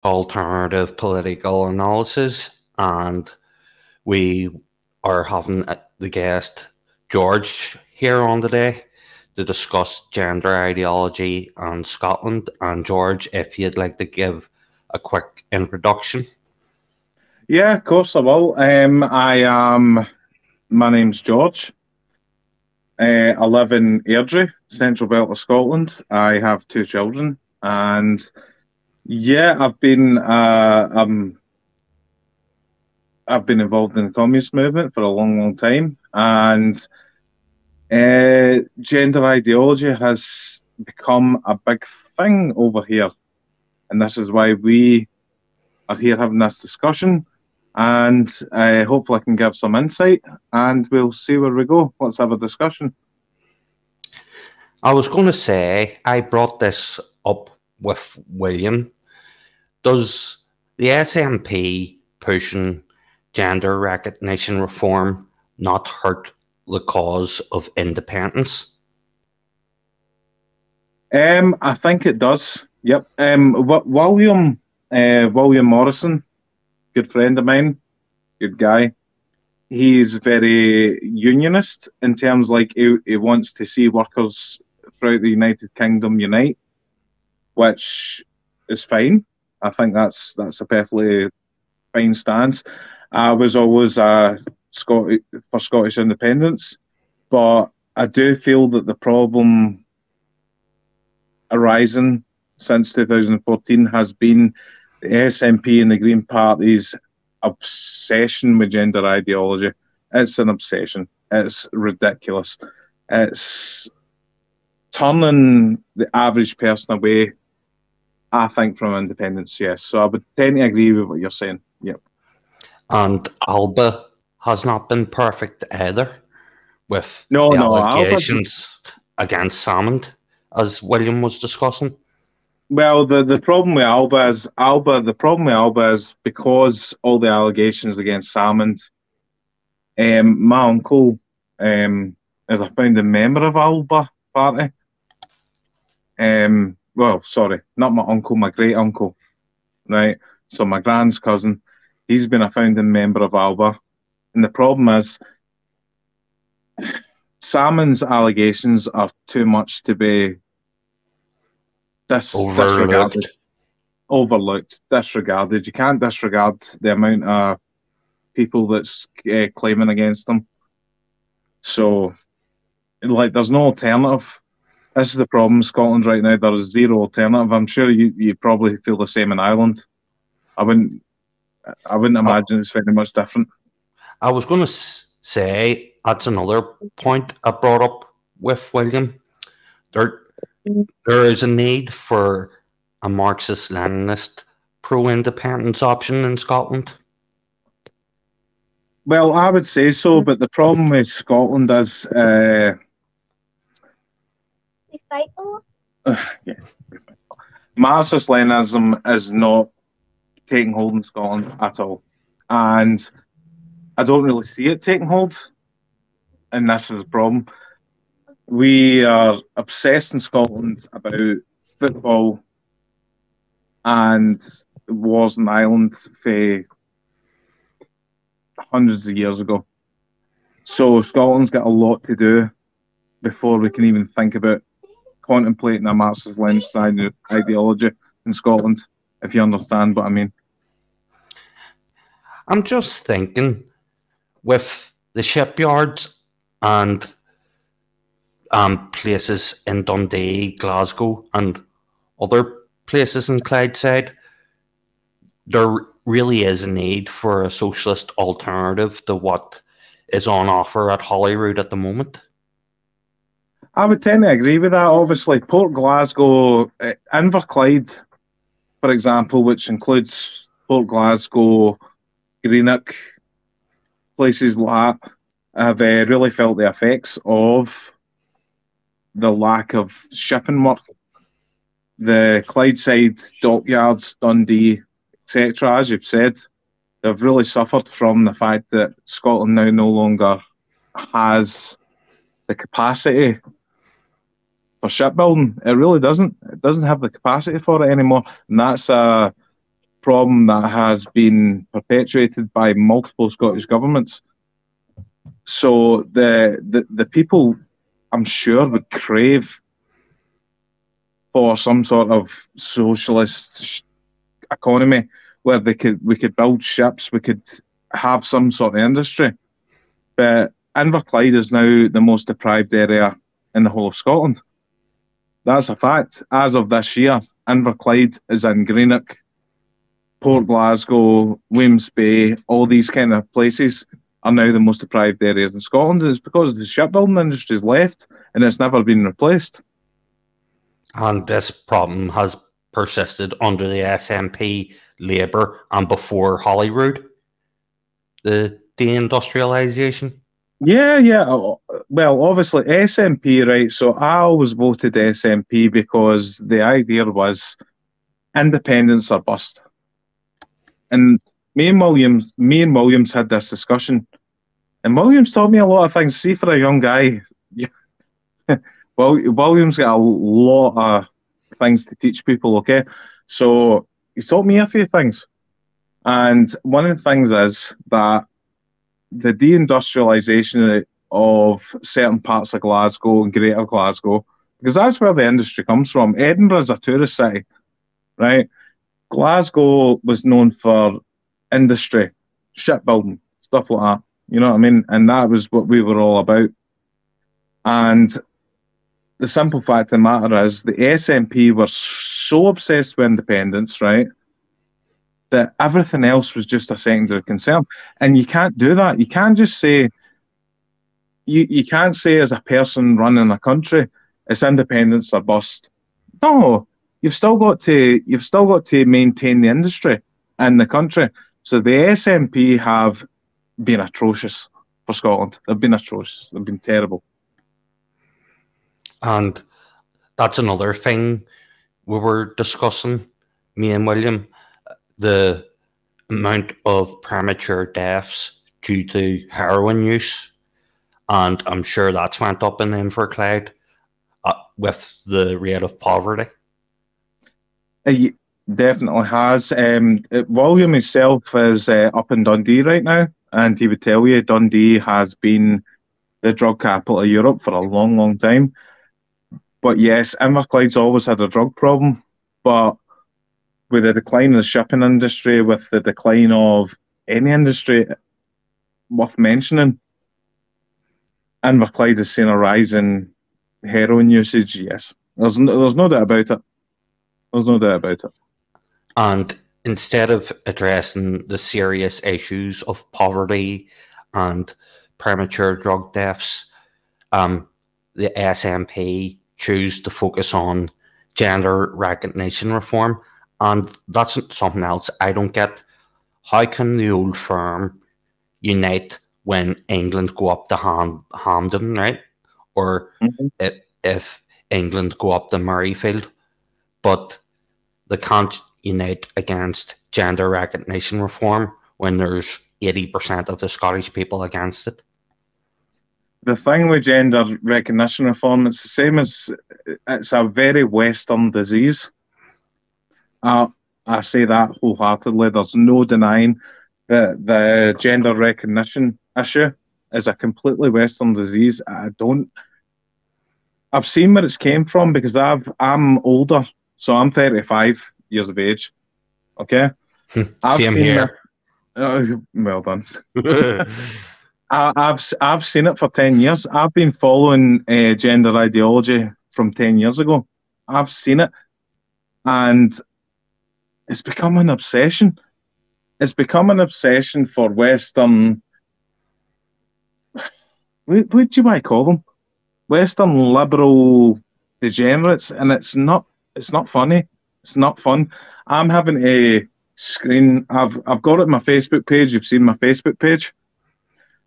alternative political analysis, and we are having the guest George here on today to discuss gender ideology and Scotland. And George, if you'd like to give a quick introduction. Yeah, of course I will. My name's George. I live in Airdrie, Central Belt of Scotland. I have two children, and yeah, I've been involved in the communist movement for a long, long time, and gender ideology has become a big thing over here, and this is why we are here having this discussion. And hopefully I can give some insight, and we'll see where we go. Let's have a discussion. I was going to say, I brought this up with William. Does the SNP pushing gender recognition reform not hurt the cause of independence? I think it does. Yep. William Morrison, good friend of mine, good guy. He's very unionist in terms like he wants to see workers throughout the United Kingdom unite, which is fine. I think that's a perfectly fine stance. I was always for Scottish independence, but I do feel that the problem arising since 2014 has been the SNP and the Green Party's obsession with gender ideology. It's an obsession. It's ridiculous. It's turning the average person away, I think, from independence, yes. So I would tend to agree with what you're saying. Yep. And Alba has not been perfect either, with allegations against Salman, as William was discussing. Well, the problem with Alba is because all the allegations against Salman. My uncle is a founding member of Alba Party. Well, sorry, not my uncle, my great uncle, right? So my grand's cousin, he's been a founding member of Alba, and the problem is Salman's allegations are too much to be disregarded. Overlooked, disregarded. You can't disregard the amount of people that's claiming against them. So, like, there's no alternative. This is the problem in Scotland right now. There is zero alternative. I'm sure you probably feel the same in Ireland. I wouldn't imagine it's very much different. I was going to say, that's another point I brought up with William. There is a need for a Marxist-Leninist pro-independence option in Scotland. Well, I would say so, but the problem with Scotland is Marxist-Leninism is not taking hold in Scotland at all, and I don't really see it taking hold, and this is the problem. We are obsessed in Scotland about football and wars in Ireland for hundreds of years ago. So Scotland's got a lot to do before we can even think about contemplating a Marxist-Leninist ideology in Scotland, if you understand what I mean. I'm just thinking, with the shipyards and places in Dundee, Glasgow, and other places in Clydeside, there really is a need for a socialist alternative to what is on offer at Holyrood at the moment. I would tend to agree with that. Obviously, Port Glasgow, Inverclyde, for example, which includes Port Glasgow, Greenock, places like that, have really felt the effects of the lack of shipping work. The Clydeside dockyards, Dundee, etc., as you've said, they've really suffered from the fact that Scotland now no longer has the capacity for shipbuilding. It really doesn't. It doesn't have the capacity for it anymore, and that's a problem that has been perpetuated by multiple Scottish governments. So the people, I'm sure, would crave for some sort of socialist economy where we could build ships, we could have some sort of industry. But Inverclyde is now the most deprived area in the whole of Scotland. That's a fact. As of this year, Inverclyde is in Greenock, Port Glasgow, Williams Bay, all these kind of places are now the most deprived areas in Scotland. And it's because the shipbuilding industry is left and it's never been replaced. And this problem has persisted under the SNP, Labour, and before Holyrood, the deindustrialisation. Yeah. Well, obviously SNP, right? So I always voted SNP because the idea was independence or bust. And me and Williams had this discussion, and Williams taught me a lot of things. See, for a young guy, well, Williams got a lot of things to teach people. Okay, so he's taught me a few things, and one of the things is that the deindustrialisation of certain parts of Glasgow and Greater Glasgow, because that's where the industry comes from. Edinburgh is a tourist city, right? Glasgow was known for industry, shipbuilding, stuff like that. You know what I mean? And that was what we were all about. And the simple fact of the matter is the SNP were so obsessed with independence, right, that everything else was just a secondary concern. And you can't do that. You can't just say, you can't say as a person running a country, it's independence or bust. No. You've still got to maintain the industry in the country. So the SNP have been atrocious for Scotland. They've been atrocious. They've been terrible. And that's another thing we were discussing, me and William, the amount of premature deaths due to heroin use. And I'm sure that's went up in Inverclyde with the rate of poverty. It definitely has. William himself is up in Dundee right now, and he would tell you Dundee has been the drug capital of Europe for a long, long time. But yes, Inverclyde's always had a drug problem. But with the decline of the shipping industry, with the decline of any industry worth mentioning, Inverclyde has seen a rise in heroin usage. Yes, there's no doubt about it. There's no doubt about it. And instead of addressing the serious issues of poverty and premature drug deaths, the SNP choose to focus on gender recognition reform. And that's something else I don't get. How can the old firm unite when England go up to Hampden, right? Or if England go up to Murrayfield, but they can't unite against gender recognition reform when there's 80% of the Scottish people against it? The thing with gender recognition reform, it's the same as, it's a very Western disease. I say that wholeheartedly. There's no denying that the gender recognition issue is a completely Western disease. I've seen where it's came from because I'm older, so I'm 35 years of age. Okay, Same here. Well done. I've seen it for 10 years. I've been following gender ideology from 10 years ago. I've seen it, and it's become an obsession. It's become an obsession for Western. What do you might call them? Western liberal degenerates, and it's not funny. It's not fun. I'm having a screen. I've got it on my Facebook page. You've seen my Facebook page.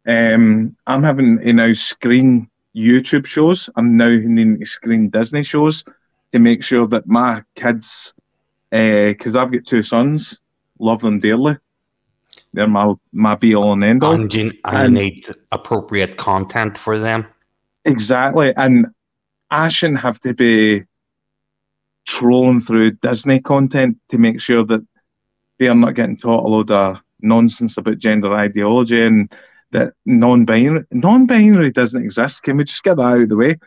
I'm having to now screen YouTube shows. I'm now needing to screen Disney shows to make sure that my kids, because I've got two sons, love them dearly. They're my be all and end all. And you need appropriate content for them. Exactly. And I shouldn't have to be trolling through Disney content to make sure that they're not getting taught a load of nonsense about gender ideology and that non-binary doesn't exist. Can we just get that out of the way?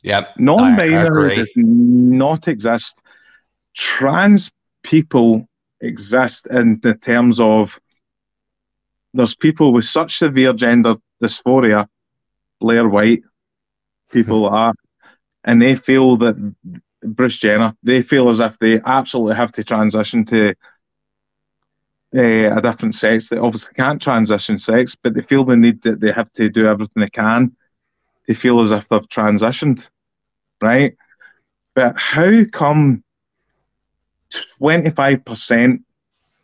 Yep, I Non-binary does agree. not exist. Trans people exist in the terms of there's people with such severe gender dysphoria, Blair White, people like that, and they feel that Bruce Jenner, they feel as if they absolutely have to transition to a different sex. They obviously can't transition sex, but they feel the need that they have to do everything they can. They feel as if they've transitioned, right? But how come 25%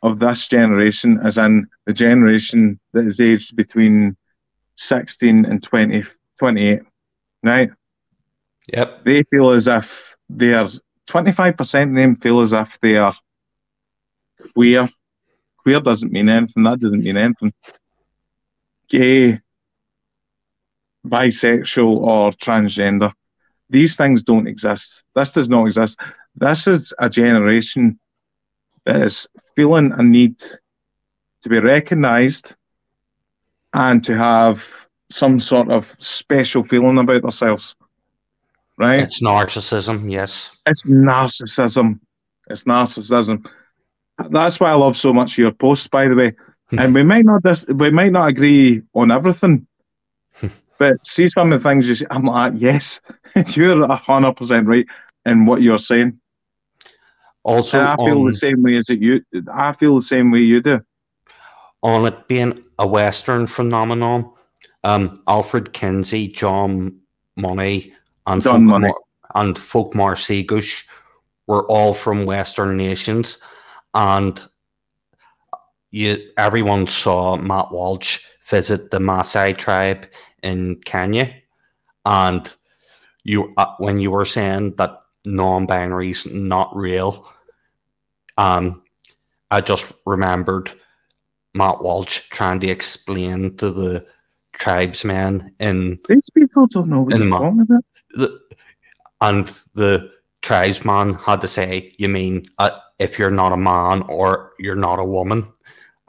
of this generation, as in the generation that is aged between 16 and 28, right? Yep. They feel as if they're 25% of them feel as if they are queer. Queer doesn't mean anything. That doesn't mean anything. Gay, bisexual, or transgender. These things don't exist. This does not exist. This is a generation that is feeling a need to be recognised and to have some sort of special feeling about themselves, right? It's narcissism, yes. It's narcissism. It's narcissism. That's why I love so much your posts, by the way. And we might not agree on everything, but see some of the things you say, I'm like, yes, you're 100% right in what you're saying. Also, And I feel the same way as you. I feel the same way you do. On it being a Western phenomenon, Alfred Kinsey, John Money, and Folkmar Segush were all from Western nations, and everyone saw Matt Walsh visit the Maasai tribe in Kenya, and when you were saying that non-binary is not real, I just remembered Matt Walsh trying to explain to the tribesmen in these people don't know what you're talking about. And the tribesman had to say, "You mean if you're not a man or you're not a woman?"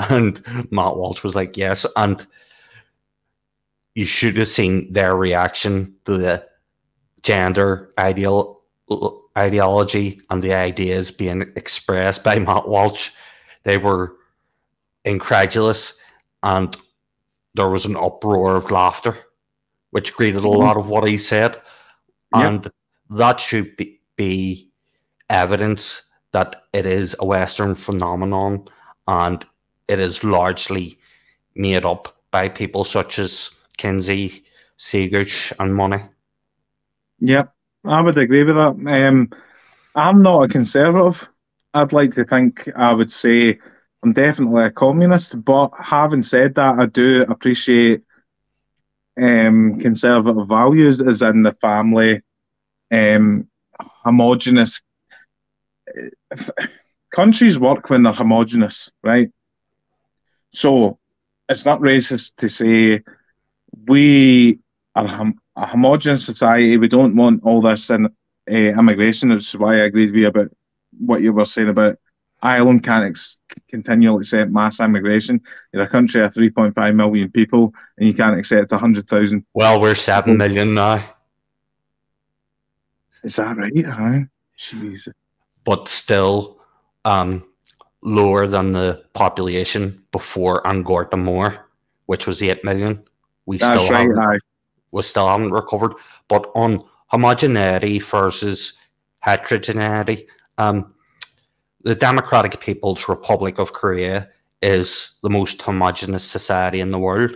And Matt Walsh was like, "Yes." And you should have seen their reaction to the gender ideology and the ideas being expressed by Matt Walsh. They were incredulous, and there was an uproar of laughter, which greeted a lot of what he said. And that should be evidence that it is a Western phenomenon, and it is largely made up by people such as Kinsey, Segush, and Money. Yep, I would agree with that. I'm not a conservative. I'd like to think I would say I'm definitely a communist, but having said that, I do appreciate conservative values, as in the family, homogenous. Countries work when they're homogenous, right? So it's not racist to say we are a homogenous society. We don't want all this immigration. That's why I agreed with you about what you were saying about Ireland can't continually accept mass immigration. You're a country of 3.5 million people, and you can't accept 100,000. Well, we're 7 million now. Is that right? Huh? Jeez. But still lower than the population before Angkor Thom, which was 8 million. We still haven't recovered. But on homogeneity versus heterogeneity, the Democratic People's Republic of Korea is the most homogenous society in the world.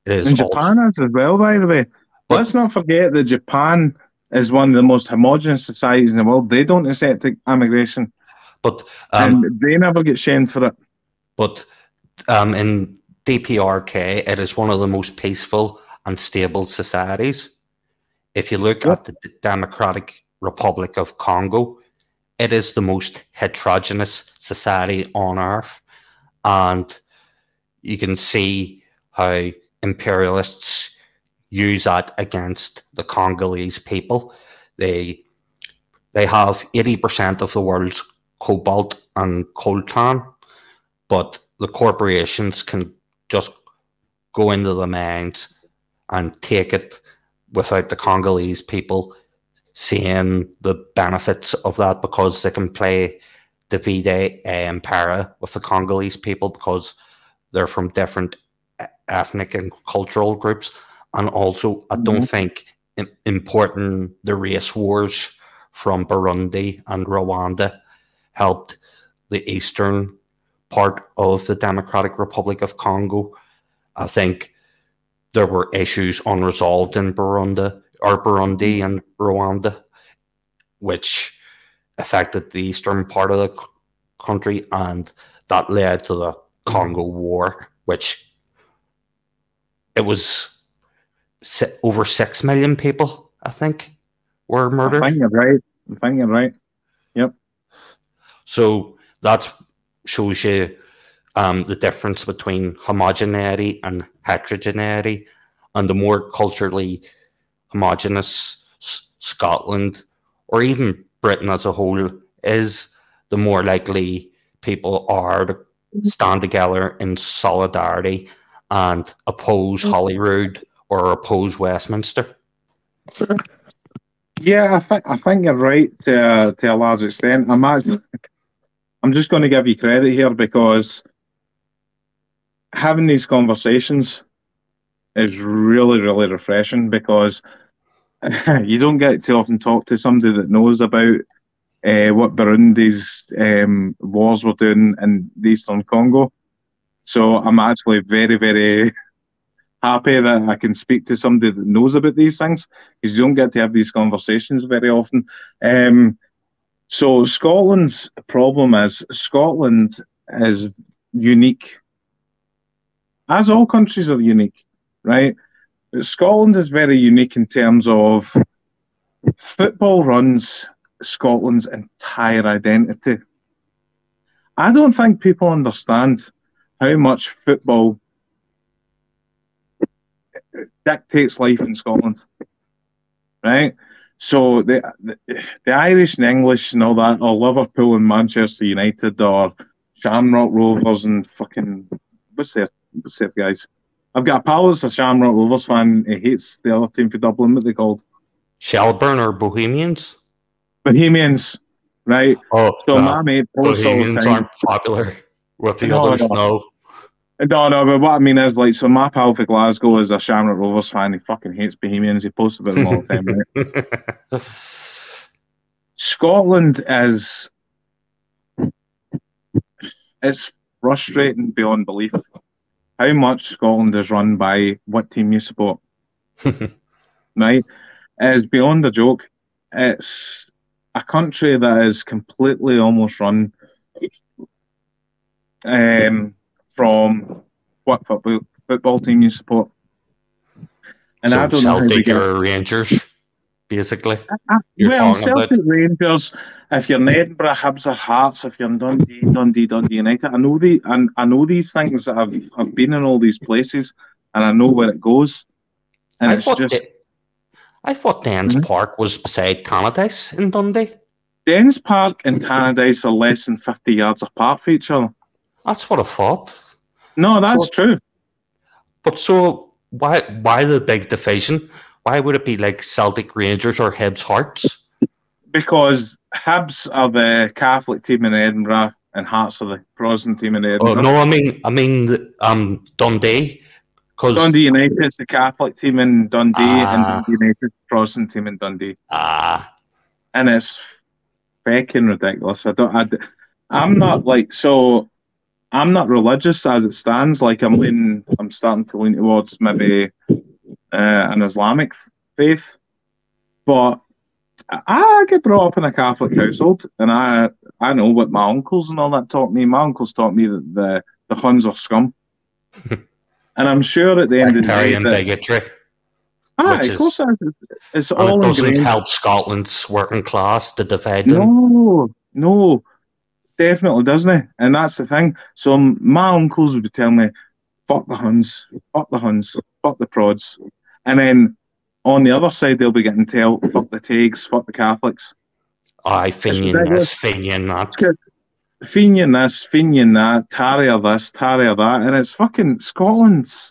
It is, and Japan is as well, by the way. But let's not forget that Japan is one of the most homogenous societies in the world. They don't accept immigration, but and they never get shamed for it. But in DPRK, it is one of the most peaceful and stable societies. If you look at the Democratic Republic of Congo, it is the most heterogeneous society on earth, and you can see how imperialists use that against the Congolese people. They have 80% of the world's cobalt and coltan, but the corporations can just go into the mines and take it without the Congolese people seeing the benefits of that, because they can play divide and para with the Congolese people because they're from different ethnic and cultural groups. And also, I don't think importing the race wars from Burundi and Rwanda helped the eastern part of the Democratic Republic of Congo. I think there were issues unresolved in Burundi and Rwanda, which affected the eastern part of the country, and that led to the Congo War, which it was over 6 million people, I think, were murdered. I think you're right. Yep. So that shows you the difference between homogeneity and heterogeneity, and the more culturally homogenous Scotland, or even Britain as a whole, is, the more likely people are to stand together in solidarity and oppose Holyrood or oppose Westminster. Yeah, I think you're right to a large extent. I'm just going to give you credit here, because having these conversations is really, really refreshing, because you don't get to often talk to somebody that knows about what Burundi's wars were doing in the Eastern Congo. So I'm actually very, very happy that I can speak to somebody that knows about these things, because you don't get to have these conversations very often. So Scotland's problem is, Scotland is unique, as all countries are unique, right? But Scotland is very unique in terms of football runs Scotland's entire identity. I don't think people understand how much football dictates life in Scotland, right? So the Irish and English and all that, or Liverpool and Manchester United, or Shamrock Rovers and fucking what's their guys? I've got a pal that's a Shamrock Rovers fan. He hates the other team for Dublin. What they called? Shelburne or Bohemians? Bohemians, right? Oh, so no. My mate Bohemians aren't popular with the others. No. No, but what I mean is, like, so my pal for Glasgow is a Shamrock Rovers fan. He fucking hates Bohemians. He posts about them all the time, right? Scotland is... It's frustrating beyond belief how much Scotland is run by what team you support. Right? It's beyond a joke. It's a country that is completely almost run from what football team you support. And so I don't know how Celtic or Rangers, basically. Well, Celtic, Rangers. If you're in Edinburgh, Hibs or Hearts. If you're in Dundee United. I know these things. I've been in all these places, and I know where it goes. And I thought Dens Park was beside Tannadice in Dundee. Dens Park and Tannadice are less than 50 yards apart from each other. That's what I thought. No, that's true. But so why the big division? Why would it be like Celtic, Rangers, or Hibs Hearts? Because Hibs are the Catholic team in Edinburgh, and Hearts are the Protestant team in Edinburgh. Oh, no, I mean Dundee. Dundee United is the Catholic team in Dundee, and Dundee United is the Protestant team in Dundee. And it's fucking ridiculous. I'm not like, so I'm not religious as it stands. Like I'm starting to lean towards maybe an Islamic faith, but I get brought up in a Catholic household, and I know what my uncles and all that taught me. My uncles taught me that the Huns are scum. And I'm sure at the end of the day, bigotry. Of course, it's all it doesn't ingrained. Help Scotland's working class to divide them. No, definitely doesn't. And that's the thing. So my uncles would be telling me, "Fuck the Huns, fuck the prods," and then on the other side they'll be getting told, "Fuck the Tags, fuck the Catholics." Finian this, Finian that. Fenian this, Fenian that, Tarrier this, Tarrier that, and it's fucking Scotland's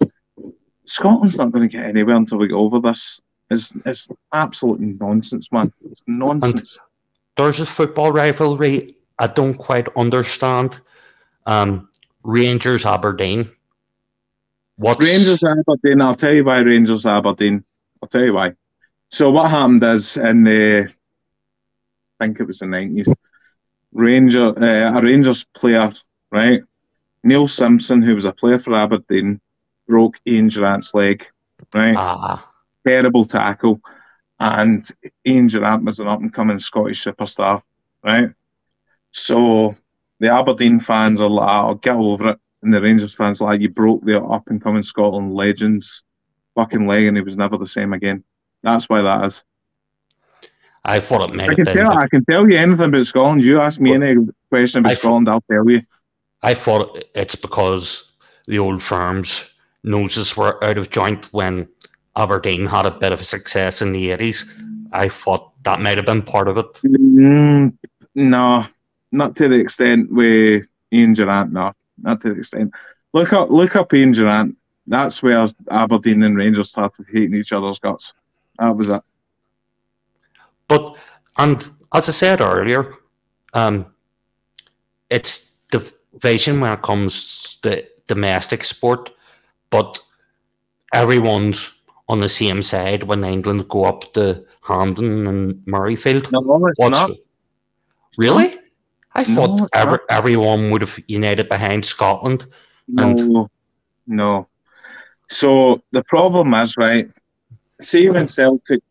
not going to get anywhere until we get over this. It's absolute nonsense, man. It's nonsense. And there's a football rivalry I don't quite understand. Rangers Aberdeen. Rangers Aberdeen. I'll tell you why Rangers Aberdeen. I'll tell you why. So what happened is in the, I think it was the 90s, a Rangers player, right? Neil Simpson, who was a player for Aberdeen, broke Ian Durrant's leg, right? Terrible tackle. And Ian Durrant was an up-and-coming Scottish superstar, right? So the Aberdeen fans are like, oh, get over it. And the Rangers fans are like, you broke the up-and-coming Scotland legend's fucking leg and he was never the same again. That's why that is. I thought it might have been. I can tell you anything about Scotland. You ask me any question about Scotland, I'll tell you. I thought it's because the old firm's noses were out of joint when Aberdeen had a bit of a success in the 80s. I thought that might have been part of it. No, not to the extent with Ian Durrant. No, not to the extent. Look up Ian Durrant. That's where Aberdeen and Rangers started hating each other's guts. That was it. But, and as I said earlier, it's division when it comes to domestic sport, but everyone's on the same side when England go up to Hampden and Murrayfield. No, it's not. Really? I thought everyone would have united behind Scotland. No. So the problem is, right, see when Celtic...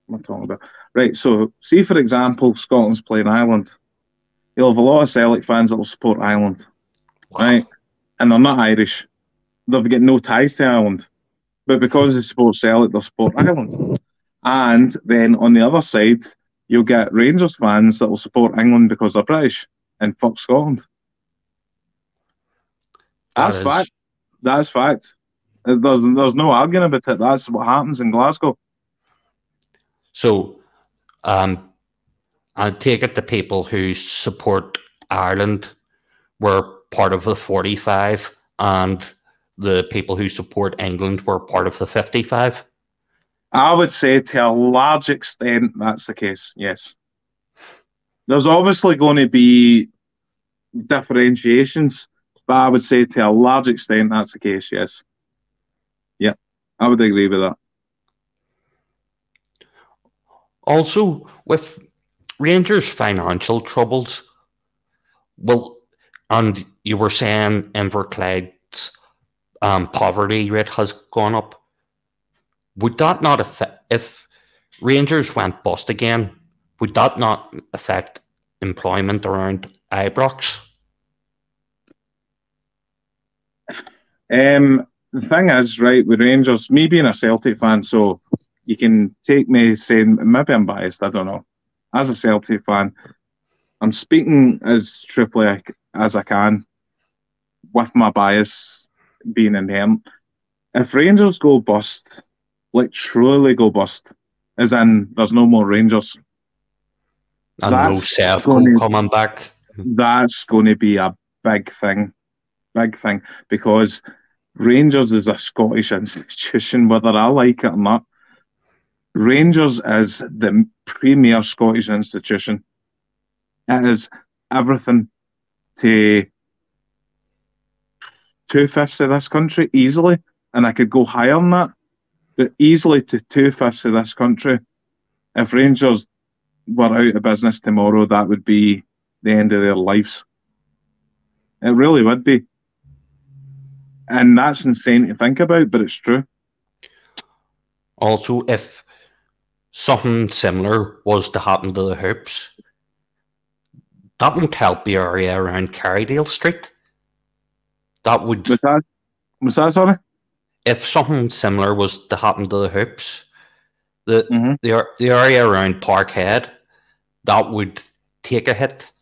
What am I talking about? Right, so see, for example, Scotland's playing Ireland. You'll have a lot of Celtic fans that will support Ireland, right? And they're not Irish. They've got no ties to Ireland. But because they support Celtic, they'll support Ireland. And then on the other side, you'll get Rangers fans that will support England because they're British and fuck Scotland. That's fact. That's fact. There's no arguing about it. That's what happens in Glasgow. So, I take it the people who support Ireland were part of the 45 and the people who support England were part of the 55? I would say to a large extent that's the case, yes. There's obviously going to be differentiations, but I would say to a large extent that's the case, yes. Yeah, I would agree with that. Also, with Rangers' financial troubles, well, and you were saying Inverclyde's poverty rate has gone up. Would that not affect, if Rangers went bust again, would that not affect employment around Ibrox? The thing is, right, with Rangers, me being a Celtic fan, so you can take me saying, maybe I'm biased, I don't know. As a Celtic fan, I'm speaking as truthfully as I can, with my bias being inherent. If Rangers go bust, like truly go bust, as in there's no more Rangers. And no Srpska coming back. That's going to be a big thing. Big thing. Because Rangers is a Scottish institution, whether I like it or not. Rangers is the premier Scottish institution. It is everything to 2/5 of this country easily, and I could go higher than that, but easily to 2/5 of this country. If Rangers were out of business tomorrow, that would be the end of their lives. It really would be. And that's insane to think about, but it's true. Also, if something similar was to happen to the Hoops, that won't help the area around Carrydale Street. That would... Was that sorry? If something similar was to happen to the Hoops, the area around Parkhead, that would take a hit.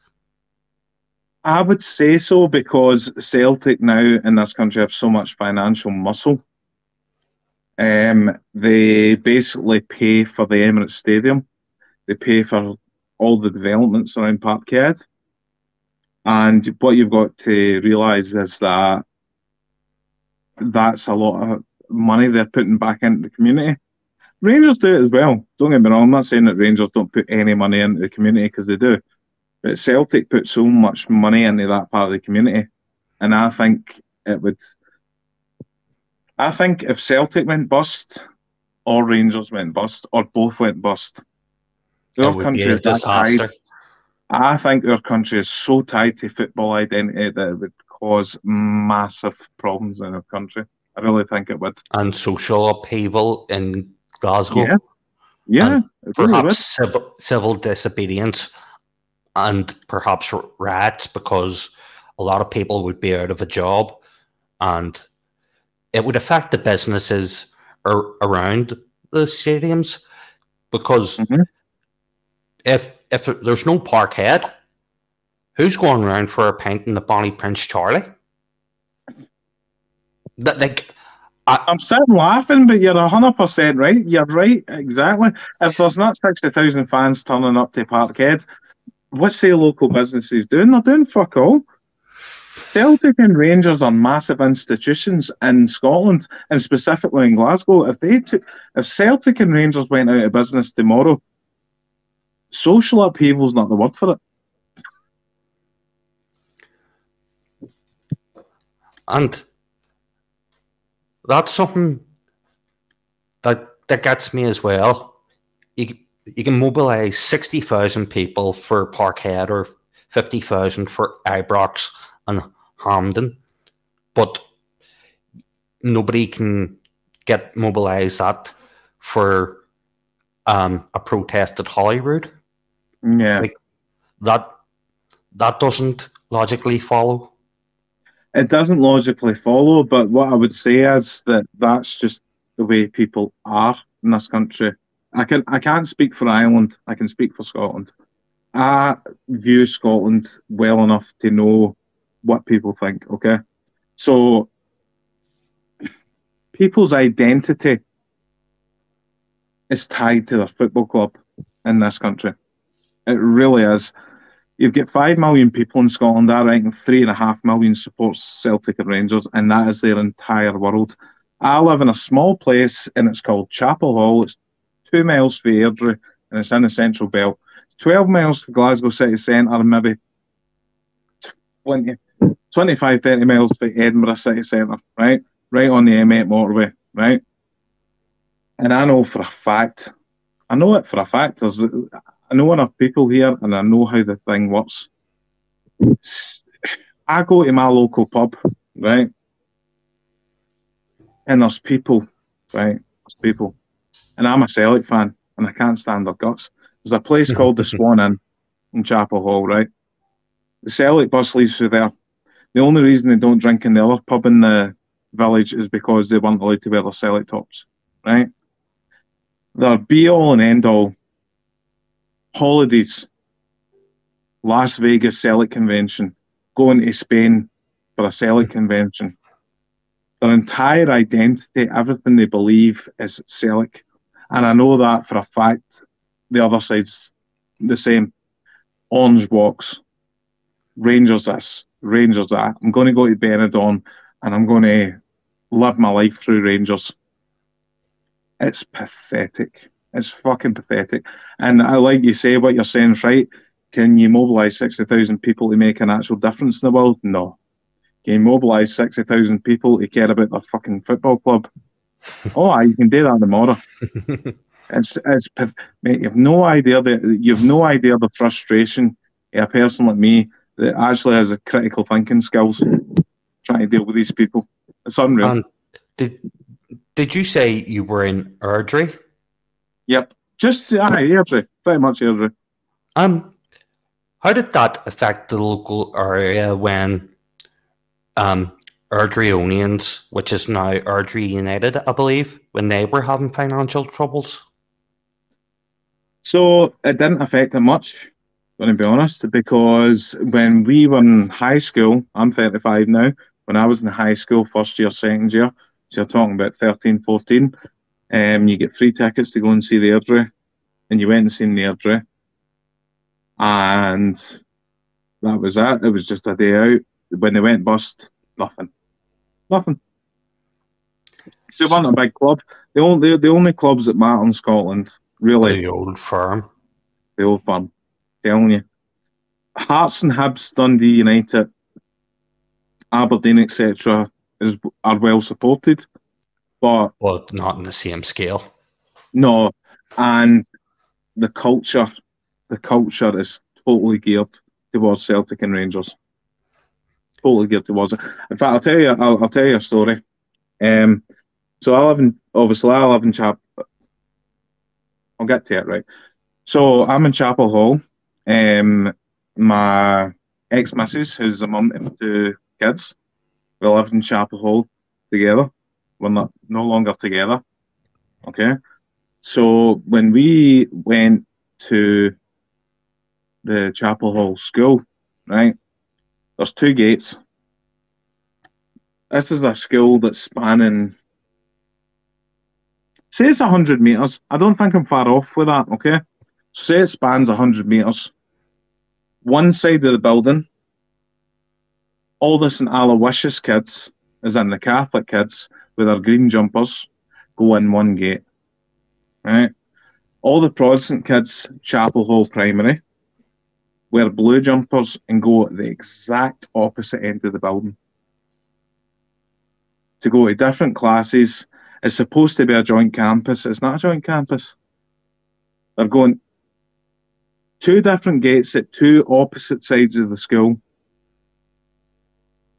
I would say so, because Celtic now in this country have so much financial muscle. They basically pay for the Emirates Stadium. They pay for all the developments around Parkhead. And what you've got to realise is that that's a lot of money they're putting back into the community. Rangers do it as well. Don't get me wrong, I'm not saying that Rangers don't put any money into the community, because they do. But Celtic put so much money into that part of the community. And I think if Celtic went bust, or Rangers went bust, or both went bust, It our would be country a is that tied. disaster. I think our country is so tied to football identity that it would cause massive problems in our country. I really think it would. And social upheaval in Yeah, Glasgow. yeah, And it really would. perhaps civil disobedience, and perhaps riots, because a lot of people would be out of a job, and it would affect the businesses around the stadiums, because Mhm. if there's no Parkhead, who's going around for a pint in the Bonnie Prince Charlie? I'm sitting laughing, but you're 100% right. You're right, exactly. If there's not 60,000 fans turning up to Parkhead, what's the local businesses doing? They're doing fuck all. Celtic and Rangers are massive institutions in Scotland, and specifically in Glasgow. If Celtic and Rangers went out of business tomorrow, social upheaval's not the word for it. And that's something that gets me as well. You can mobilise 60,000 people for Parkhead, or 50,000 for Ibrox and Hampden, but nobody can get mobilised that for a protest at Holyrood. Yeah. Like, that doesn't logically follow. It doesn't logically follow, but what I would say is that that's just the way people are in this country. I can't speak for Ireland. I can speak for Scotland. I view Scotland well enough to know what people think, okay? So people's identity is tied to their football club in this country. It really is. You've got 5 million people in Scotland, I reckon 3.5 million supports Celtic and Rangers, and that is their entire world. I live in a small place, and it's called Chapel Hall. It's 2 miles from Airdrie, and it's in the Central Belt. 12 miles from Glasgow city centre, and maybe 20, 25, 30 miles from Edinburgh city centre, right? Right on the M8 motorway, right? And I know for a fact, I know enough people here, and I know how the thing works. I go to my local pub, right? And there's people, right? There's people. And I'm a Celtic fan, and I can't stand their guts. There's a place called the Swan Inn in Chapel Hall, right? The Celtic bus leaves through there. The only reason they don't drink in the other pub in the village is because they weren't allowed to wear their Celtic tops, right? They're be-all and end-all. Holidays, Las Vegas Celtic convention, going to Spain for a Celtic convention. Their entire identity, everything they believe is Celtic. And I know that for a fact. The other side's the same. Orange walks, Rangers this, Rangers that. I'm going to go to Benidorm and I'm going to live my life through Rangers. It's pathetic. It's fucking pathetic. And I like you say, what you're saying is right. Can you mobilise 60,000 people to make an actual difference in the world? No. Can you mobilise 60,000 people to care about their fucking football club? Oh, you can do that tomorrow. Mate, you've no idea the frustration of a person like me that actually has a critical thinking skills trying to deal with these people. It's unreal. And did you say you were in Airdrie? Yep, just Airdrie, pretty much Airdrie. How did that affect the local area when Airdrieonians, which is now Airdrie United, I believe, when they were having financial troubles? So it didn't affect it much, going to be honest, because when we were in high school, I'm 35 now, when I was in high school, first year, second year, so you're talking about 13, 14, you get free tickets to go and see the Airdrie, and you went and seen the Airdrie, and That was it. It was just a day out. When they went bust, nothing. Nothing. So, they weren't a big club. The only clubs that matter in Scotland, really. The old firm. The old firm. Telling you. Hearts and Hibs, Dundee United, Aberdeen, etc., are well supported, but not in the same scale. No, and the culture is totally geared towards Celtic and Rangers. Totally geared towards it. In fact, I'll tell you a story. So I live in Chapel. I'll get to it, right. So I'm in Chapel Hall. My ex-missus, who's a mum to 2 kids, we lived in Chapel Hall together. We're no longer together. Okay. So when we went to the Chapel Hall school, right, there's 2 gates. This is a school that's spanning, say it's 100 metres. I don't think I'm far off with that, okay? So say it spans 100 metres. One side of the building, all the St. Aloysius kids, as in the Catholic kids, with their green jumpers, go in one gate, right? All the Protestant kids, Chapel Hall Primary, wear blue jumpers and go at the exact opposite end of the building. To go to different classes. It's supposed to be a joint campus. It's not a joint campus. They're going 2 different gates at 2 opposite sides of the school.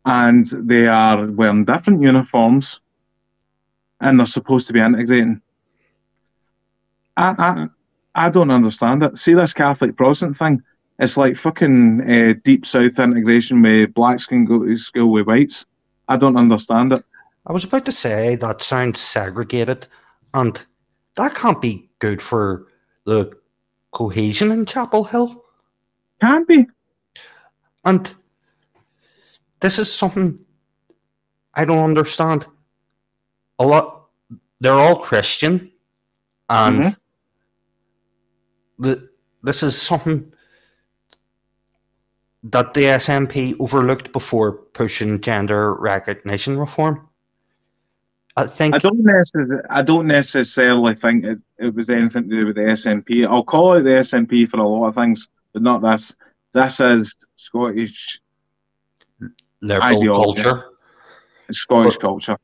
And they are wearing different uniforms. And they're supposed to be integrating. I don't understand it. See this Catholic Protestant thing? It's like fucking deep South integration with blacks can go to school with whites. I don't understand it. I was about to say that sounds segregated, and that can't be good for the cohesion in Chapel Hill. Can't be. And this is something I don't understand. They're all Christian, and this is something that the SNP overlooked before pushing gender recognition reform. I don't necessarily think it was anything to do with the SNP. I'll call it the SNP for a lot of things, but not this. This is Scottish liberal ideology. culture. It's Scottish culture.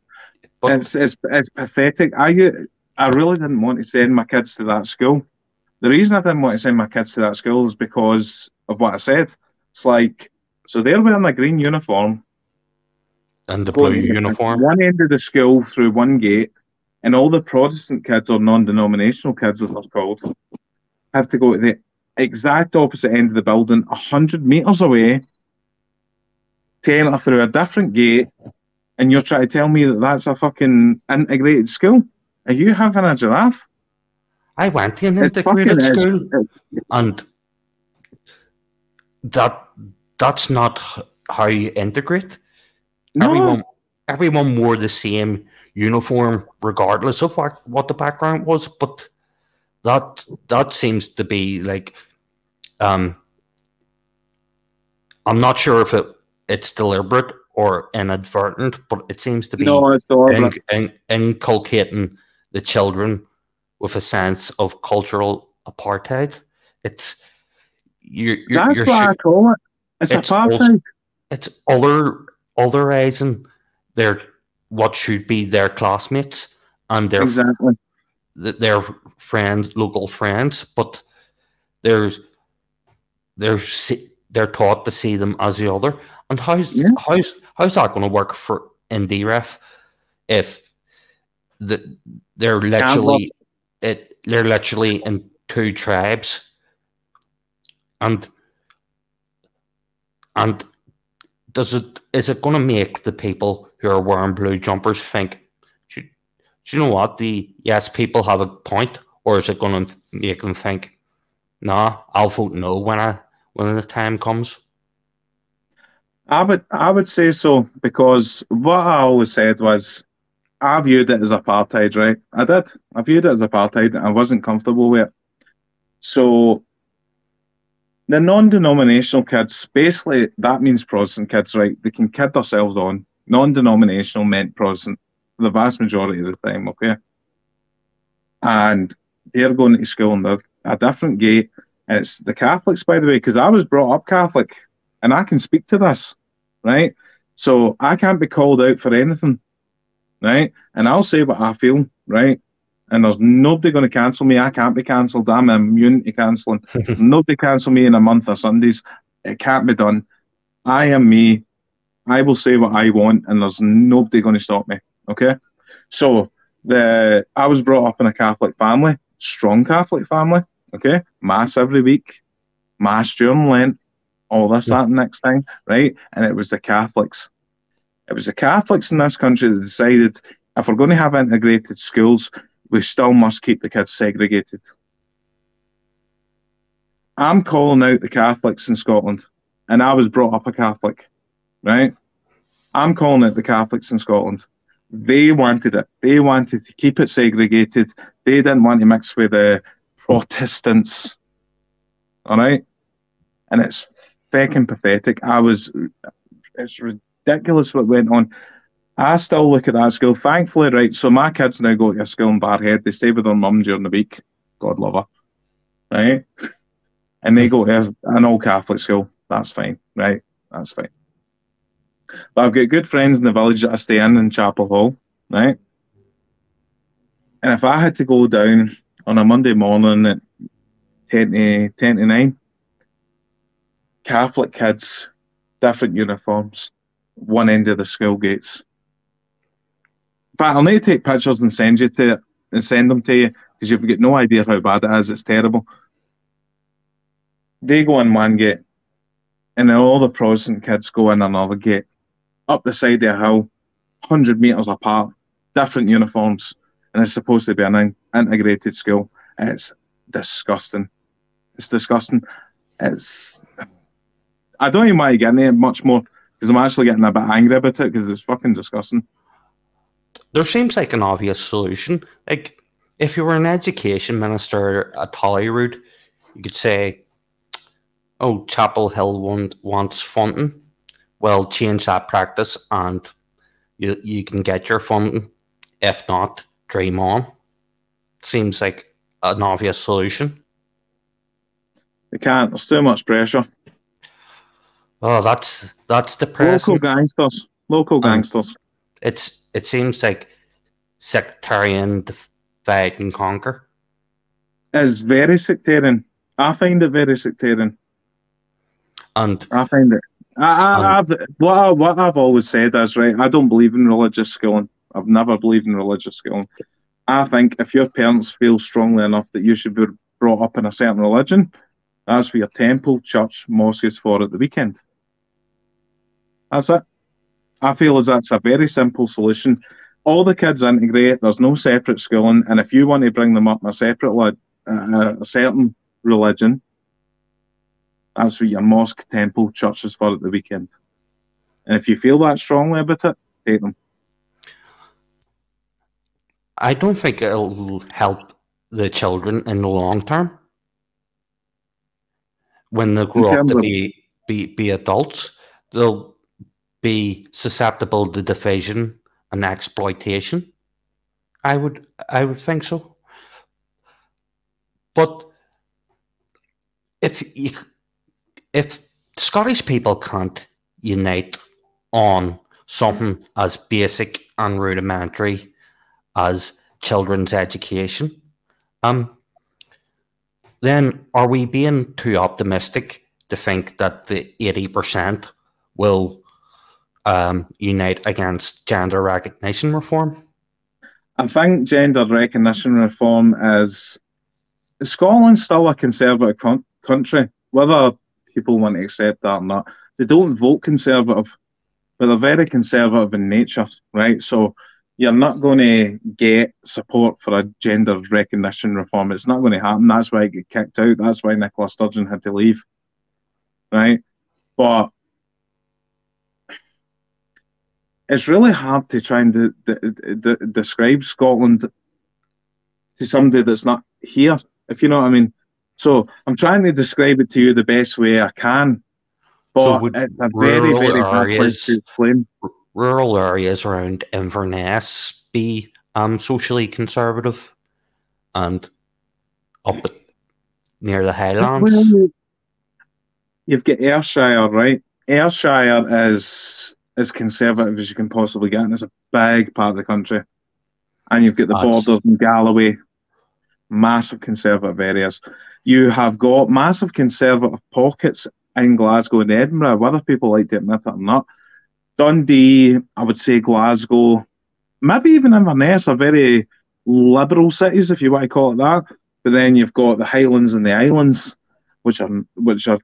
But it's pathetic. I really didn't want to send my kids to that school. The reason I didn't want to send my kids to that school is because of what I said. It's like, so they're wearing a green uniform. And the blue uniform. One end of the school through one gate, and all the Protestant kids, or non-denominational kids as they're called, have to go to the exact opposite end of the building, 100 metres away, to enter through a different gate, and you're trying to tell me that that's a fucking integrated school? Are you having a giraffe? I went to an integrated school, and that's not how you integrate. No. Everyone wore the same uniform regardless of what the background was, but that seems to be like I'm not sure if it's deliberate or inadvertent, but it seems to be inculcating the children with a sense of cultural apartheid. That's what I call it. It's apartheid. It's otherizing what should be their classmates and their local friends, but they're taught to see them as the other. And how's that going to work for NDREF if they're literally in 2 tribes, and is it going to make the people who are wearing blue jumpers think, do you know what, yes, people have a point, or is it going to make them think, nah, I'll vote no when the time comes? I would say so, because what I always said was, I viewed it as apartheid, right? I did. I viewed it as apartheid, and I wasn't comfortable with it. So the non-denominational kids, basically that means Protestant kids, right? They can kid themselves on. Non-denominational meant Protestant for the vast majority of the time, okay? And they're going to school and they're a different gate. And it's the Catholics, by the way, because I was brought up Catholic and I can speak to this, right? So I can't be called out for anything, right? And I'll say what I feel, right? And there's nobody going to cancel me. I can't be cancelled. I'm immune to cancelling. Nobody cancel me in a month of Sundays. It can't be done. I am me. I will say what I want, and there's nobody going to stop me. Okay? So I was brought up in a Catholic family, strong Catholic family. Okay? Mass every week, mass during Lent, all this, that, and next thing, right? And it was the Catholics. It was the Catholics in this country that decided if we're going to have integrated schools, we still must keep the kids segregated. I'm calling out the Catholics in Scotland, and I was brought up a Catholic, right? I'm calling out the Catholics in Scotland. They wanted it. They wanted to keep it segregated. They didn't want to mix with the Protestants, all right? And it's fucking pathetic. It's ridiculous what went on. I still look at that school. Thankfully, right, so my kids now go to a school in Barhead. They stay with their mum during the week. God love her. Right? And they go to an all-Catholic school. That's fine, right? That's fine. But I've got good friends in the village that I stay in Chapel Hall, right? And if I had to go down on a Monday morning at 10 to 9, Catholic kids, different uniforms, one end of the school gates. In fact, I'll need to take pictures and send them to you because you've got no idea how bad it is. It's terrible. They go in one gate, and then all the Protestant kids go in another gate, up the side of a hill, 100 metres apart, different uniforms, and it's supposed to be an integrated school. And it's disgusting. It's disgusting. I don't even want to get into it much more because I'm actually getting a bit angry about it because it's fucking disgusting. There seems like an obvious solution. Like, if you were an education minister at Holyrood, you could say, oh, Chapel Hill wants funding. Well, change that practice and you can get your funding. If not, dream on. Seems like an obvious solution. They can't. There's too much pressure. Oh, that's depressing. Local gangsters. It seems like sectarian divide and conquer. It's very sectarian. I find it very sectarian. And I find it. What I've always said is, right, I don't believe in religious schooling. I've never believed in religious schooling. I think if your parents feel strongly enough that you should be brought up in a certain religion, that's what your temple, church, mosque is for at the weekend. That's it. I feel as that's a very simple solution. All the kids integrate. There's no separate schooling, and if you want to bring them up in a certain religion, that's what your mosque, temple, church is for at the weekend. And if you feel that strongly about it, take them. I don't think it'll help the children in the long term. When they grow up to be adults, they'll be susceptible to division and exploitation. I would think so. But if Scottish people can't unite on something as basic and rudimentary as children's education, then are we being too optimistic to think that the 80% will unite against gender recognition reform? I think gender recognition reform is... Scotland's still a conservative country, whether people want to accept that or not. They don't vote conservative, but they're very conservative in nature, right? So you're not going to get support for a gender recognition reform. It's not going to happen. That's why it got kicked out. That's why Nicola Sturgeon had to leave, right? But it's really hard to try and describe Scotland to somebody that's not here, if you know what I mean. So I'm trying to describe it to you the best way I can, So but would it's a very, rural very hard place to areas, explain. rural areas around Inverness be socially conservative, and up near the Highlands? Well, you've got Ayrshire, right? Ayrshire is as conservative as you can possibly get, and it's a big part of the country. And you've got the That's borders in Galloway, massive conservative areas. You have got massive conservative pockets in Glasgow and Edinburgh, whether people like to admit it or not. Dundee, I would say Glasgow, maybe even Inverness are very liberal cities, if you want to call it that. But then you've got the Highlands and the Islands, which are so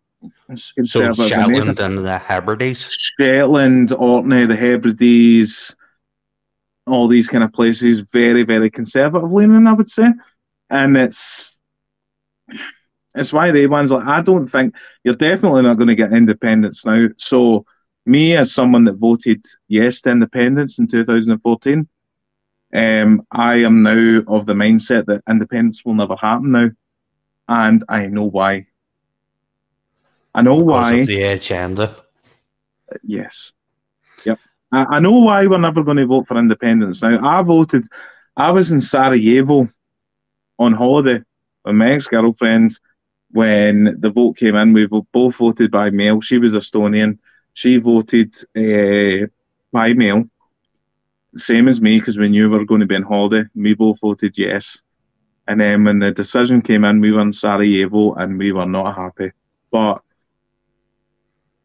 conservative in nature. Shetland and the Hebrides. Shetland, Orkney, the Hebrides, all these kind of places, very, very conservative leaning, I would say. And it's why they ones like I don't think you're definitely not going to get independence now. So me as someone that voted yes to independence in 2014, I am now of the mindset that independence will never happen now. And I know why. I know Because why. of the agenda. Yes. Yep. I know why we're never going to vote for independence. Now, I was in Sarajevo on holiday with my ex-girlfriend when the vote came in. We both voted by mail. She was Estonian. She voted by mail, same as me, because we knew we were going to be on holiday. We both voted yes. And then when the decision came in, we were in Sarajevo and we were not happy. But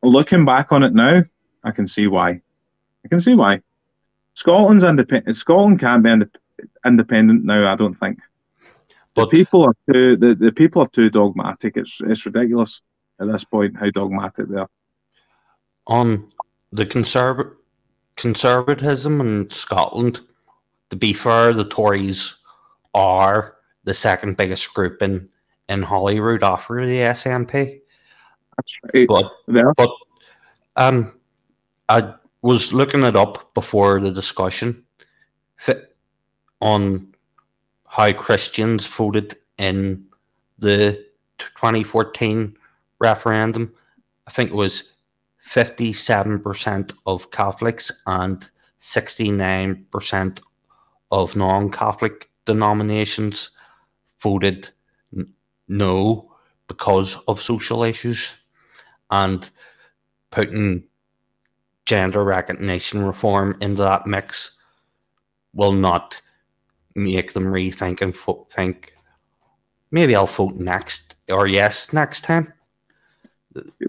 looking back on it now, I can see why. I can see why. Scotland's independent. Scotland can't be independent now, I don't think. The But people are too dogmatic. It's ridiculous at this point how dogmatic they are. on the conservatism in Scotland, to be fair, the Tories are the second biggest group in Holyrood after the SNP. That's right. But There. but I was looking it up before the discussion on how Christians voted in the 2014 referendum. I think it was 57% of Catholics and 69% of non-Catholic denominations voted no because of social issues, and putting gender recognition reform into that mix will not make them rethink and think, maybe I'll vote next or yes next time.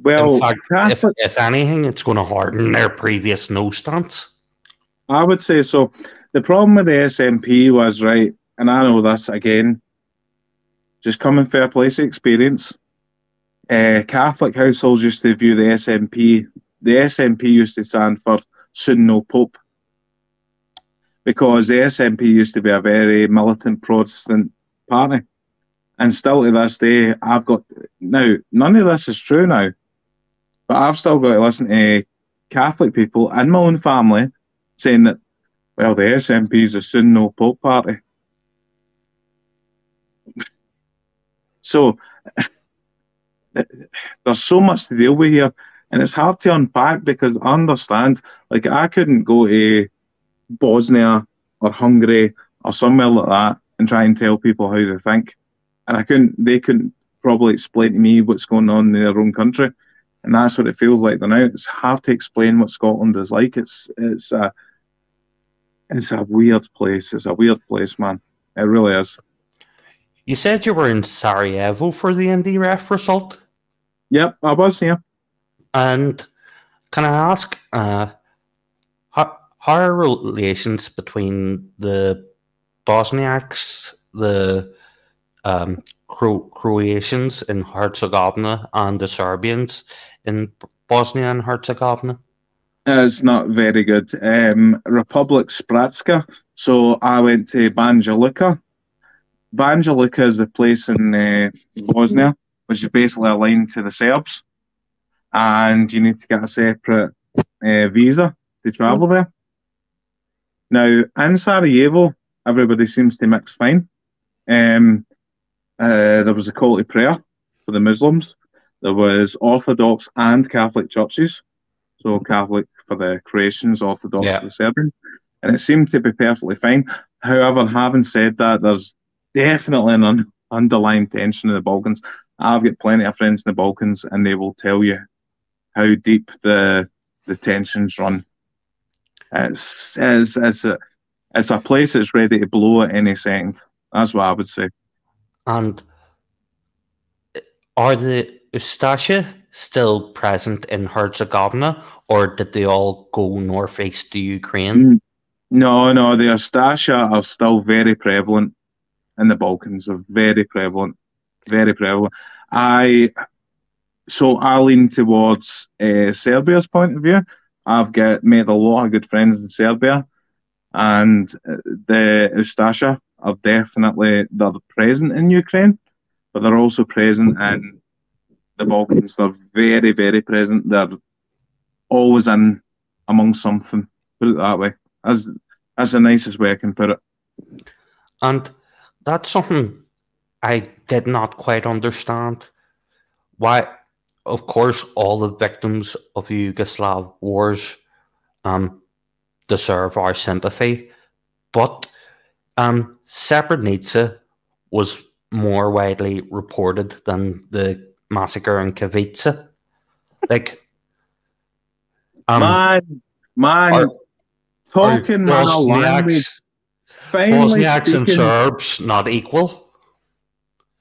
Well, in fact, if anything, it's going to harden their previous no stance. I would say so. The problem with the SNP was, right, and I know this again, just coming from a place of experience. Catholic households used to view the SNP. The SNP used to stand for Soon No Pope, because the SNP used to be a very militant Protestant party. And still to this day, now, none of this is true now, but I've still got to listen to Catholic people in my own family saying that, well, the SNP is a Soon No Pope party. So there's so much to deal with here, and it's hard to unpack, because I understand, like, I couldn't go to Bosnia or Hungary or somewhere like that and try and tell people how they think, and they couldn't probably explain to me what's going on in their own country, and that's what it feels like now. It's hard to explain what Scotland is like. It's a weird place. It's a weird place, man. It really is. You said you were in Sarajevo for the Indie Ref result? Yep, I was, yeah. And can I ask, how are relations between the Bosniaks, the Croatians in Herzegovina, and the Serbians in Bosnia and Herzegovina? It's not very good. Republic Srpska. So I went to Banja Luka. Banja Luka is a place in Bosnia, which is basically aligned to the Serbs, and you need to get a separate visa to travel there. Now, in Sarajevo, everybody seems to mix fine. There was a call to prayer for the Muslims. There was Orthodox and Catholic churches. So Catholic for the Croatians, Orthodox Yeah. for the Serbians. And it seemed to be perfectly fine. However, having said that, there's definitely an underlying tension in the Balkans. I've got plenty of friends in the Balkans, and they will tell you how deep the tensions run. It's a place that's ready to blow at any second. That's what I would say. And are the Ustashe still present in Herzegovina, or did they all go northeast to Ukraine? No, the Ustashe are still very prevalent in the Balkans. They're very prevalent, very prevalent. I lean towards Serbia's point of view. I've made a lot of good friends in Serbia, and the Ustashe are they're present in Ukraine, but they're also present in the Balkans. They're very, very present. They're always in among something. Put it that way. That's the nicest way I can put it. And that's something I did not quite understand. Why, of course, all the victims of the Yugoslav wars deserve our sympathy, but Srebrenica was more widely reported than the massacre in Kavica. Like, man, talking my language. Bosniaks and Serbs not equal.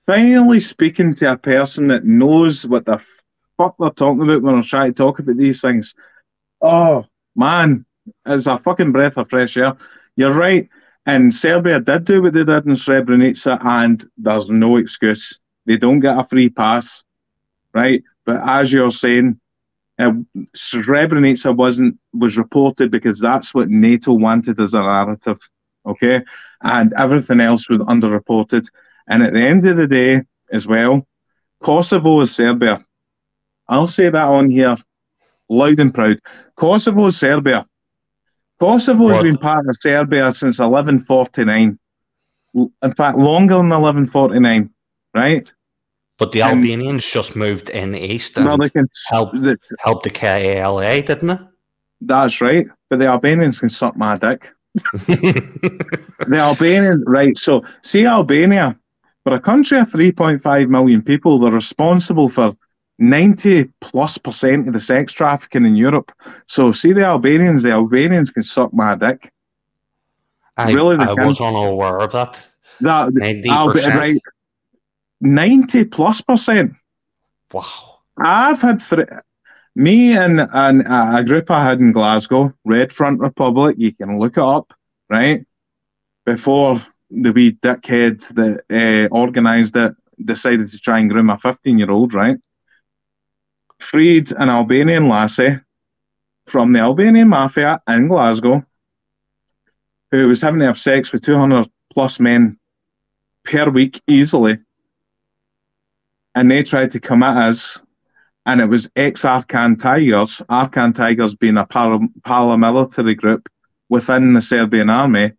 Finally speaking to a person that knows what the fuck they're talking about when they're trying to talk about these things. Oh, man, it's a fucking breath of fresh air. You're right. And Serbia did do what they did in Srebrenica, and there's no excuse. They don't get a free pass, right? But as you're saying, Srebrenica was reported because that's what NATO wanted as a narrative, okay? And everything else was underreported. And at the end of the day, as well, Kosovo is Serbia. I'll say that on here, loud and proud. Kosovo is Serbia. Kosovo has been part of Serbia since 1149. In fact, longer than 1149, right? But the Albanians just moved in east and helped the KALA, didn't it? That's right. But the Albanians can suck my dick. The Albanians, right? So, see Albania, for a country of 3.5 million people, they're responsible for 90+% of the sex trafficking in Europe. So, see the Albanians can suck my dick. I was unaware of that. 90%. Right, 90+%. Wow. I've had me and a group I had in Glasgow, Red Front Republic, you can look it up, right? Before the wee dickhead that organised it decided to try and groom a 15-year-old, right? Freed an Albanian lassie from the Albanian mafia in Glasgow who was having to have sex with 200+ men per week easily. And they tried to come at us, and it was ex-Arkan Tigers, Arkan Tigers being a paramilitary group within the Serbian army,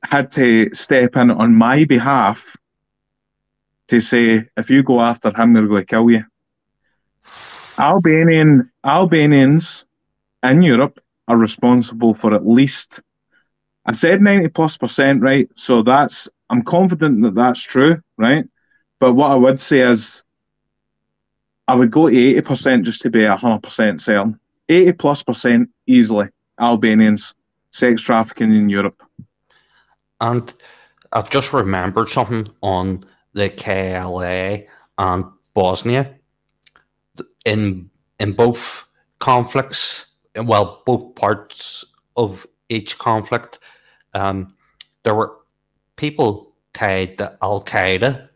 had to step in on my behalf to say, if you go after him, we're going to kill you. Albanians in Europe are responsible for at least, I said 90+%, right? So I'm confident that that's true, right? But what I would say is, I would go to 80% just to be 100% certain. 80+% easily, Albanians, sex trafficking in Europe. And I've just remembered something on the KLA and Bosnia. In both conflicts, well, both parts of each conflict, there were people tied to Al-Qaeda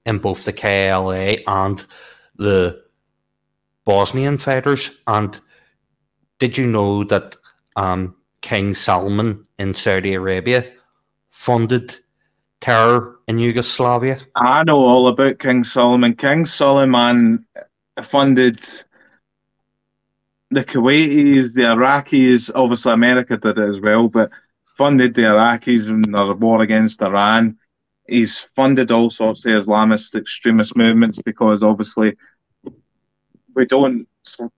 in both the KLA and the Bosnian fighters. And did you know that King Salman in Saudi Arabia funded terror in Yugoslavia? I know all about King Salman. King Salman funded the Kuwaitis, the Iraqis, obviously America did it as well, but funded the Iraqis in their war against Iran. he's funded all sorts of Islamist extremist movements because obviously we don't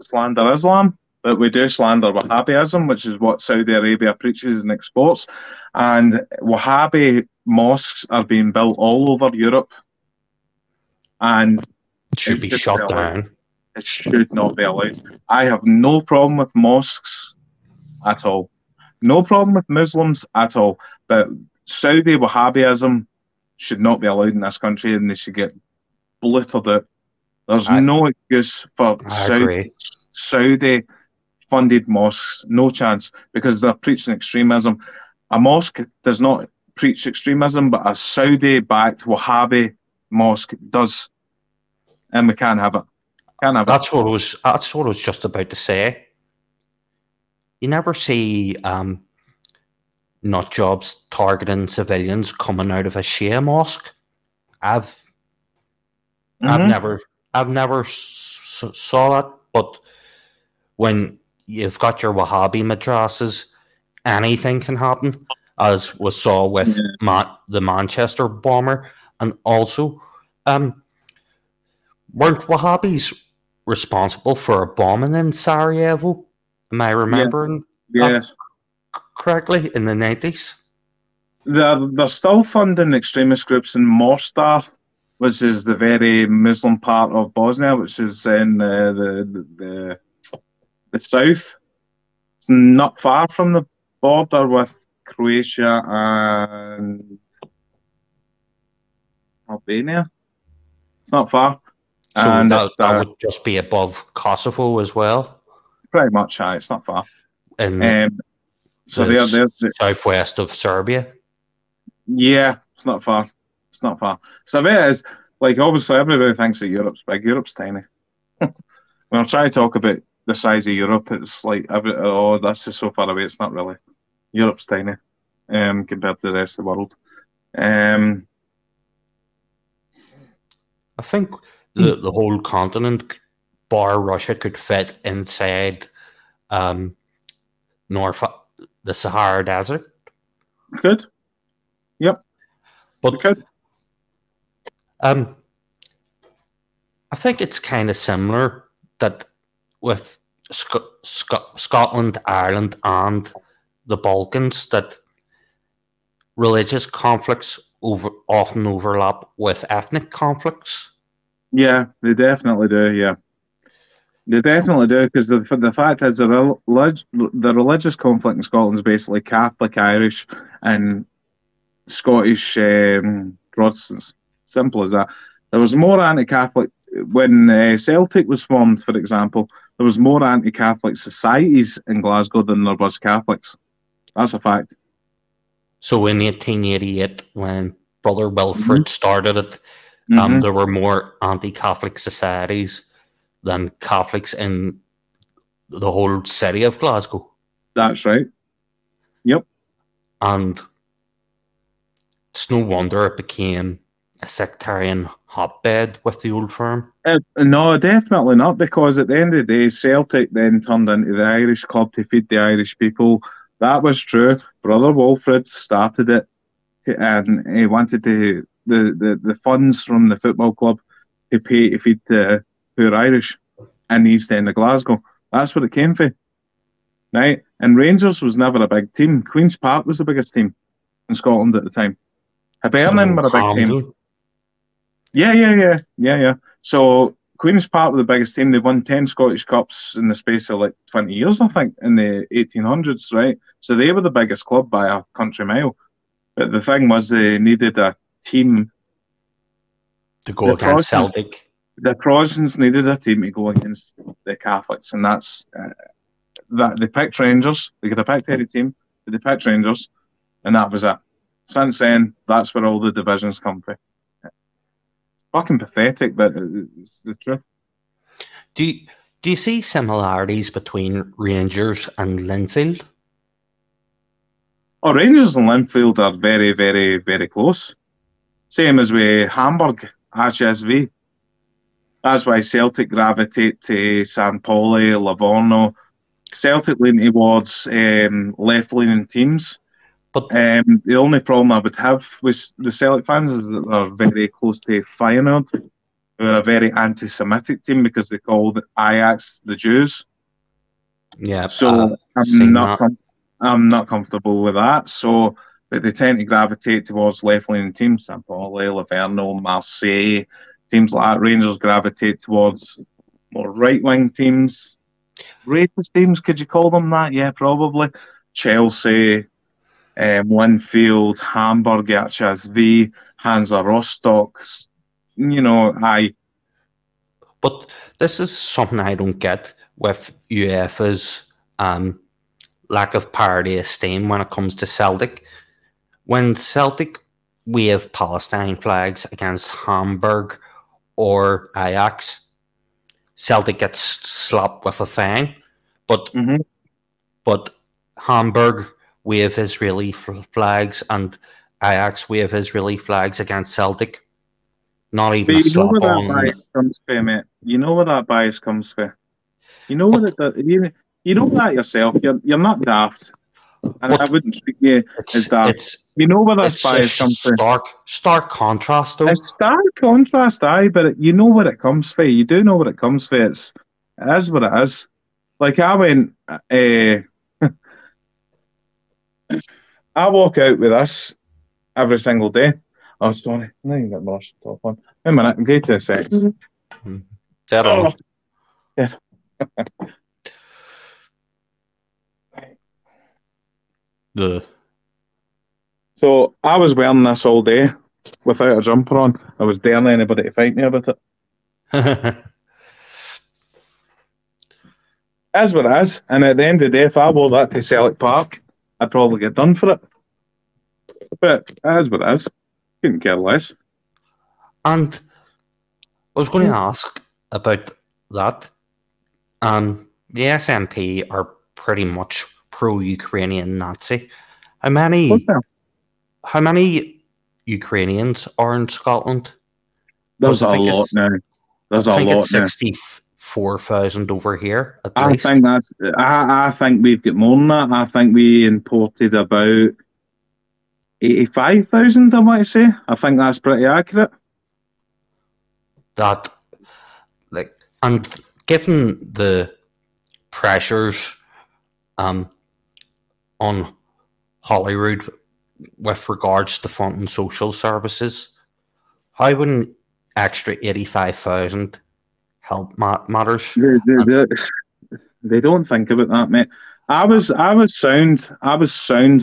slander Islam, but we do slander Wahhabism, which is what Saudi Arabia preaches and exports. And Wahhabi mosques are being built all over Europe, and Should be shut down. It should not be allowed. I have no problem with mosques at all. No problem with Muslims at all. But Saudi Wahhabism should not be allowed in this country, and they should get blittered out. There's no excuse for Saudi funded mosques. No chance, because they're preaching extremism. A mosque does not preach extremism, but a Saudi-backed Wahhabi mosque does, and we can't have it. That's what I was just about to say. You never see nut jobs targeting civilians coming out of a Shia mosque. I've never saw that. But when you've got your Wahhabi madrasas, anything can happen, as we saw with the Manchester bomber, and also weren't Wahhabis responsible for a bombing in Sarajevo? Am I remembering that correctly, in the 90s? They're still funding extremist groups in Mostar, which is the very Muslim part of Bosnia, which is in the south, not far from the border with Croatia and Albania. It's not far. So and that would just be above Kosovo as well? Pretty much, it's not far. And so they're southwest of Serbia? Yeah, it's not far. It's not far. Serbia is, like, obviously everybody thinks that Europe's big. Europe's tiny. When I try to talk about the size of Europe, it's like, oh, that's just so far away. It's not really. Europe's tiny compared to the rest of the world. I think the whole continent, bar Russia, could fit inside the Sahara Desert. Could. Yep. But it could. I think it's kind of similar that with Scotland, Ireland, and the Balkans, that religious conflicts often overlap with ethnic conflicts. Yeah, they definitely do. Yeah, they definitely do, because the fact is the religious conflict in Scotland is basically Catholic, Irish, and Scottish Protestants. Simple as that. There was more anti-Catholic when Celtic was formed, for example. There was more anti-Catholic societies in Glasgow than there was Catholics. That's a fact. So in 1888, when Brother Wilfrid started it, there were more anti-Catholic societies than Catholics in the whole city of Glasgow. That's right. Yep. And it's no wonder it became a sectarian hotbed with the old firm. No, definitely not, because at the end of the day, Celtic then turned into the Irish club to feed the Irish people. That was true. Brother Wilfrid started it, and he wanted the funds from the football club to pay to feed the poor Irish in the East End of Glasgow. That's what it came from. Right? And Rangers was never a big team. Queen's Park was the biggest team in Scotland at the time. Hibernian were a big team. Yeah. So Queen's Park were the biggest team. They won 10 Scottish Cups in the space of like 20 years, I think, in the 1800s, right? So they were the biggest club by a country mile. But the thing was, they needed a team to go against Celtic. The Protestants needed a team to go against the Catholics, and that's that. They picked Rangers. They could have picked any team, but they picked Rangers, and that was it. Since then, that's where all the divisions come from. Fucking pathetic, but it's the truth. Do you see similarities between Rangers and Linfield? Oh, Rangers and Linfield are very, very, very close. Same as with Hamburg, HSV. That's why Celtic gravitate to San Pauli, Livorno. Celtic lean towards left-leaning teams. But The only problem I would have with the Celtic fans is that they're very close to Feyenoord, who are a very anti-Semitic team because they call the Ajax the Jews. yeah, So seen that. I'm not comfortable with that. So they tend to gravitate towards left-leaning teams, St. Pauli, Livorno, Marseille, teams like that. Rangers gravitate towards more right-wing teams. Racist teams, could you call them that? Yeah, probably. Chelsea, Linfield, Hamburg, HSV, Hansa Rostock. Aye. But this is something I don't get with UEFA's lack of parity esteem when it comes to Celtic. When Celtic wave Palestine flags against Hamburg or Ajax, Celtic gets slapped with a fine. But Hamburg wave Israeli flags and Ajax wave Israeli flags against Celtic. Not even a slap where on. that bias comes from, mate. You know where that bias comes from. You know what it does. You know that yourself. You're not daft, and I wouldn't treat you as daft. You know where this bias comes from. Stark contrast, though. A stark contrast, aye, but you know where it comes from. You do know where it comes from. It is what it is. Like I went, I walk out with this every single day. Oh, sorry, I need to get my top on. Wait a minute, I'm going to a second. Dead on. Yeah. So I was wearing this all day without a jumper on. I was daring anybody to fight me about it. As what it is. And at the end of the day, if I wore that to Celtic Park, I'd probably get done for it. But as what it is. Couldn't care less. And I was going to ask about that. The SNP are pretty much pro-Ukrainian Nazi. How many Ukrainians are in Scotland? There's a lot now. There's a lot now. 64,000 over here, at least. I think we've got more than that. I think we imported about 85,000, I want to say. I think that's pretty accurate. And given the pressures on Holyrood with regards to funding social services, how would an extra 85,000 help matters? They don't think about that, mate. I was sound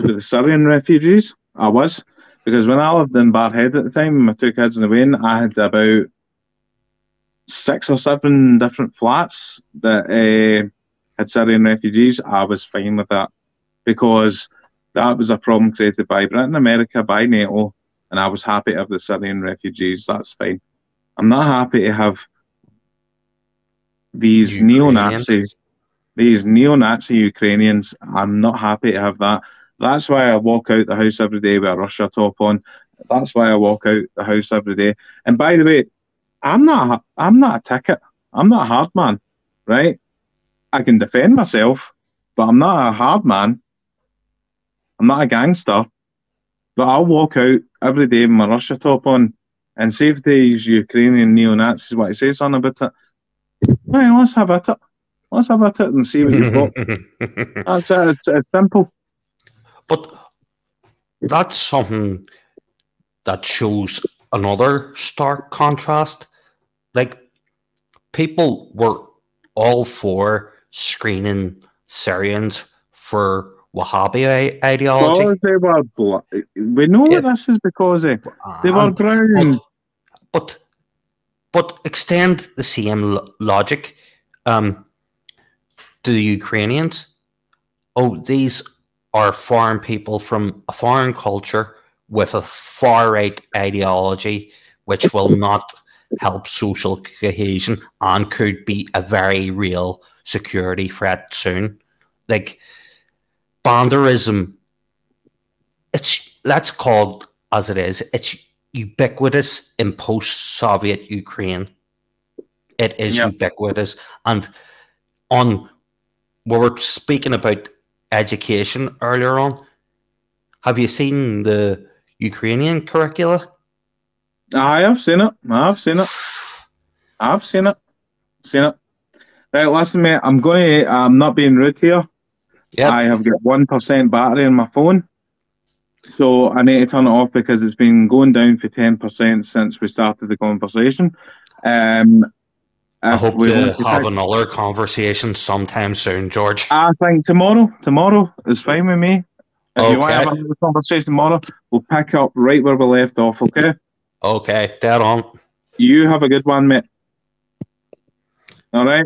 with the Syrian refugees. I was, because when I lived in Barhead at the time, my two kids in the Wayne, I had about 6 or 7 different flats that had Syrian refugees. I was fine with that because that was a problem created by Britain, America, by NATO, and I was happy to have the Syrian refugees. That's fine. I'm not happy to have these neo-Nazi Ukrainians. I'm not happy to have that. That's why I walk out the house every day with a Russia top on. That's why I walk out the house every day. And by the way, I'm not a ticket. I'm not a hard man, right? I can defend myself, but I'm not a hard man. I'm not a gangster. But I'll walk out every day with my Russia top on and see if these Ukrainian neo-Nazis want to say something about it. Right, let's have at it. Let's have at it and see what you've got. That's it. It's simple. But that's something that shows another stark contrast. Like, people were all for screening Syrians for Wahhabi ideology. Because they were we know what this is because they were brown. But extend the same logic to the Ukrainians. Oh, these are foreign people from a foreign culture with a far-right ideology, which will not help social cohesion and could be a very real security threat soon. Like, banderism, let's call it as it is. It's ubiquitous in post-Soviet Ukraine. It is ubiquitous. And we were speaking about education earlier on. Have you seen the Ukrainian curricula? I have seen it. I've seen it. I've seen it. Seen it. Right, listen, mate. I'm not being rude here. Yep. I have got 1% battery on my phone, so I need to turn it off because it's been going down for 10% since we started the conversation. I hope to have another conversation sometime soon, George. I think tomorrow is fine with me. If you want to have another conversation tomorrow, we'll pick up right where we left off, okay? Okay, dead on. You have a good one, mate. All right?